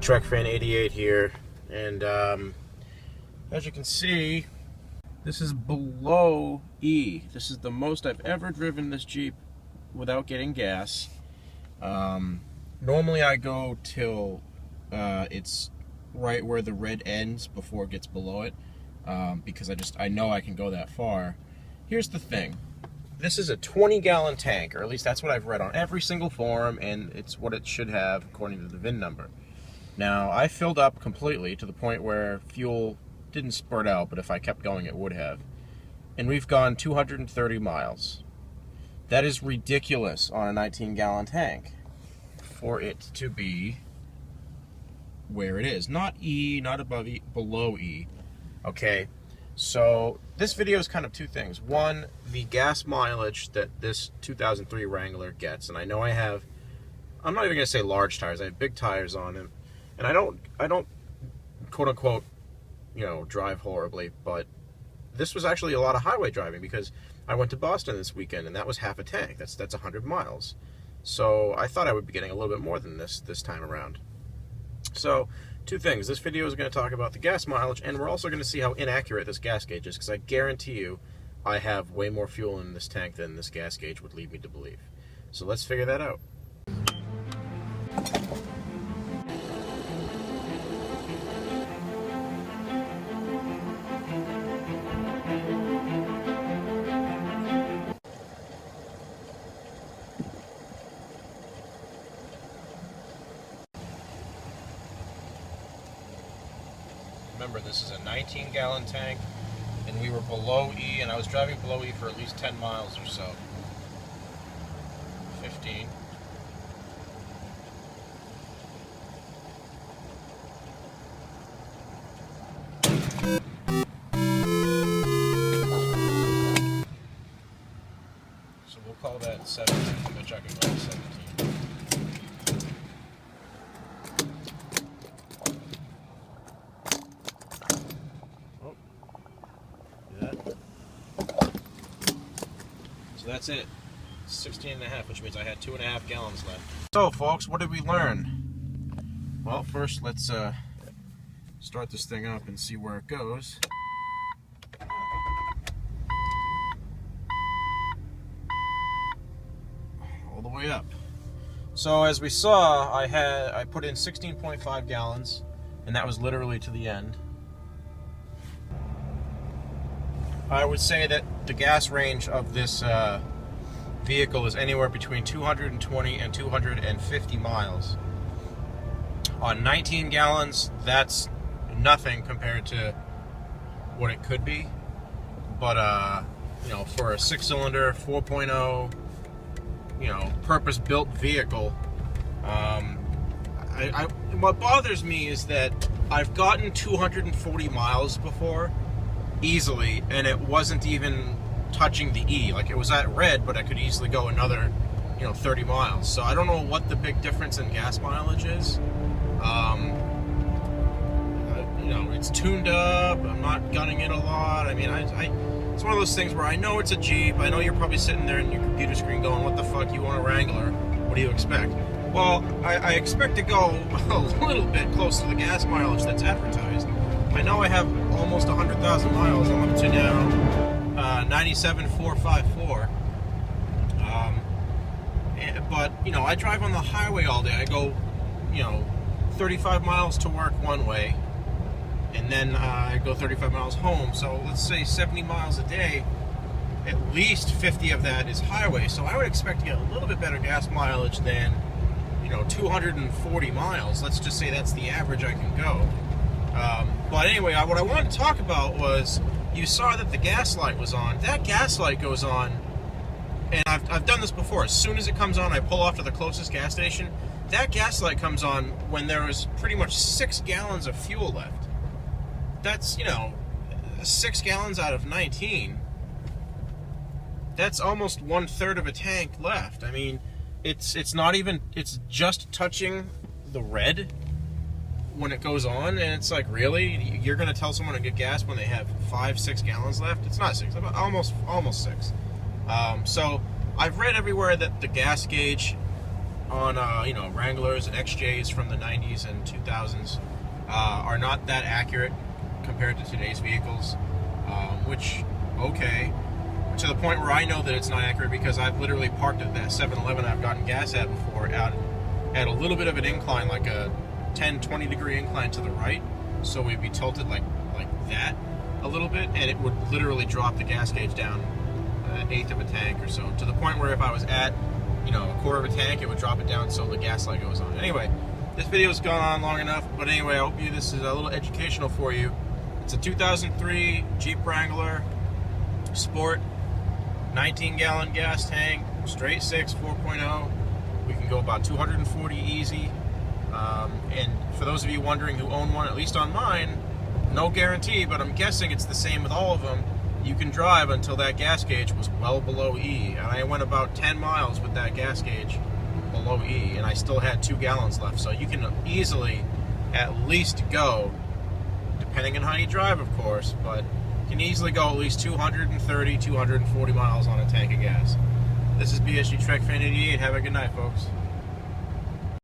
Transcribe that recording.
TrekFan88 here, and as you can see, this is below E. This is the most I've ever driven this Jeep without getting gas. Normally I go till it's right where the red ends before it gets below it, because I know I can go that far. Here's the thing. This is a 20-gallon tank, or at least that's what I've read on every single forum, and it's what it should have according to the VIN number. Now, I filled up completely to the point where fuel didn't spurt out, but if I kept going, it would have. And we've gone 230 miles. That is ridiculous on a 19-gallon tank for it to be where it is. Not E, not above E, below E. Okay, so this video is kind of two things. One, the gas mileage that this 2003 Wrangler gets, and I know I'm not even going to say large tires, I have big tires on it. And I don't quote unquote, drive horribly, but this was actually a lot of highway driving because I went to Boston this weekend and that was half a tank. That's 100 miles. So I thought I would be getting a little bit more than this time around. So two things. This video is going to talk about the gas mileage, and we're also going to see how inaccurate this gas gauge is, because I guarantee you I have way more fuel in this tank than this gas gauge would lead me to believe. So let's figure that out. Remember, this is a 19-gallon tank, and we were below E, and I was driving below E for at least 10 miles or so. 15. So we'll call that 17, which I can go to 17. So that's it. 16.5, which means I had 2.5 gallons left. So folks, what did we learn? Well, first let's start this thing up and see where it goes. All the way up. So as we saw, I put in 16.5 gallons, and that was literally to the end. I would say that the gas range of this vehicle is anywhere between 220 and 250 miles. On 19 gallons, that's nothing compared to what it could be. But, for a 6-cylinder, 4.0, purpose-built vehicle, what bothers me is that I've gotten 240 miles before, easily, and it wasn't even touching the E. Like, it was at red, but I could easily go another 30 miles. So I don't know what the big difference in gas mileage is. It's tuned up, I'm not gunning it a lot. I mean, it's one of those things where I know it's a Jeep. I know you're probably sitting there in your computer screen going, what the fuck, you want a Wrangler? What do you expect? Well, I expect to go a little bit close to the gas mileage that's advertised. I know I have almost 100,000 miles. I'm up to now 97,454. But I drive on the highway all day. I go 35 miles to work one way, and then I go 35 miles home. So let's say 70 miles a day. At least 50 of that is highway. So I would expect to get a little bit better gas mileage than 240 miles. Let's just say that's the average I can go. But anyway, what I wanted to talk about was, you saw that the gas light was on. That gas light goes on, and I've done this before. As soon as it comes on, I pull off to the closest gas station. That gas light comes on when there is pretty much 6 gallons of fuel left. That's, 6 gallons out of 19. That's almost 1/3 of a tank left. I mean, it's not even, it's just touching the red when it goes on, and it's like, really? You're going to tell someone to get gas when they have 5-6 gallons left? It's not 6, almost 6. So I've read everywhere that the gas gauge on you know, Wranglers and XJs from the 90s and 2000s are not that accurate compared to today's vehicles, which, okay, to the point where I know that it's not accurate because I've literally parked at that 7-Eleven I've gotten gas at before at a little bit of an incline, like a 10-20 degree incline to the right, so we'd be tilted like that a little bit, and it would literally drop the gas gauge down an eighth of a tank or so, to the point where if I was at, you know, a quarter of a tank, it would drop it down so the gas light goes on. Anyway, this video's gone on long enough, but anyway, I hope this is a little educational for you. It's a 2003 Jeep Wrangler Sport, 19-gallon gas tank, straight 6, 4.0. We can go about 240 easy. And for those of you wondering who own one, at least on mine, no guarantee, but I'm guessing it's the same with all of them. You can drive until that gas gauge was well below E, and I went about 10 miles with that gas gauge below E, and I still had 2 gallons left. So you can easily at least go, depending on how you drive, of course, but you can easily go at least 230, 240 miles on a tank of gas. This is BSG Trek Fan 88. Have a good night, folks.